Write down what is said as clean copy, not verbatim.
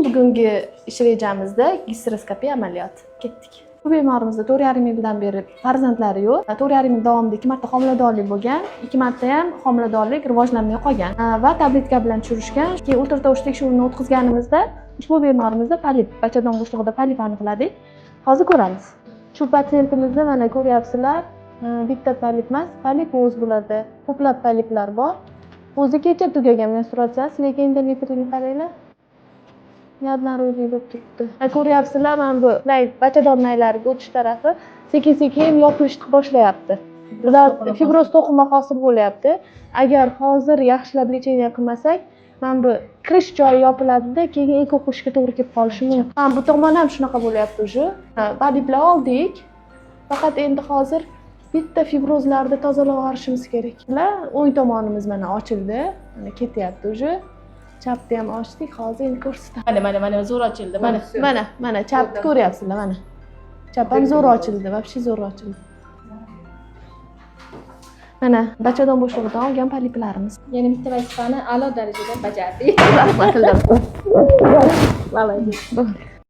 Bugungi ish rejamizda gistroskopiya amaliyoti. Ketdik. Bu bemorimizda 4,5 yildan beri farzandlari yo'q. 4,5 yil davomida 2 marta homiladorlik bo'lgan. 2 marta ham homiladorlik rivojlanmay qolgan va tabletka bilan tushirishgan. Keyin ultratovush tekshiruvini o'tkazganimizda ushbu bemorimizda polip, bachadon bo'shlig'ida polip aniqladik. Hozir ko'ramiz. Shu patsientimizda mana ko'ryapsizlar, bitta polip emas, polip o'z bularda ko'plab poliplar bor. O'zi kecha tugagan menstruatsiyasi, lekin endometriyni qaranglar. Yadlar bo'lib turibdi. Ko'ryapsizlar, mana bu bachadon naylariga o'tish tarafi sekin-sekin yopilishni boshlayapti. Bular fibroz to'qima hosil bo'lyapti. Agar hozir yaxshilab lecheniya qilmasak, mana bu kirish joyi yopiladida, keyin eko qo'shishga to'g'ri kelib qolishi mumkin. Mana bu tomon ham shunaqa bo'lyapti уже. Poliplar oldik. Faqat endi hozir bitta fibrozlarni tozalab olishimiz kerak. O'ng tomonimiz mana ochildi. Mana ketyapti уже. Chapni ham ochdik, hozir endi ko'rsataman. Mana zo'r ochildi. Mana chapni ko'ryapsizlar, mana. Chap ham zo'r ochildi, вообще zo'r ochildi. Mana bachadon bo'shlig'idan olgan poliplarimiz. Yana bitta vazifani a'lo darajada bajardik. Rahmatlar. Valay.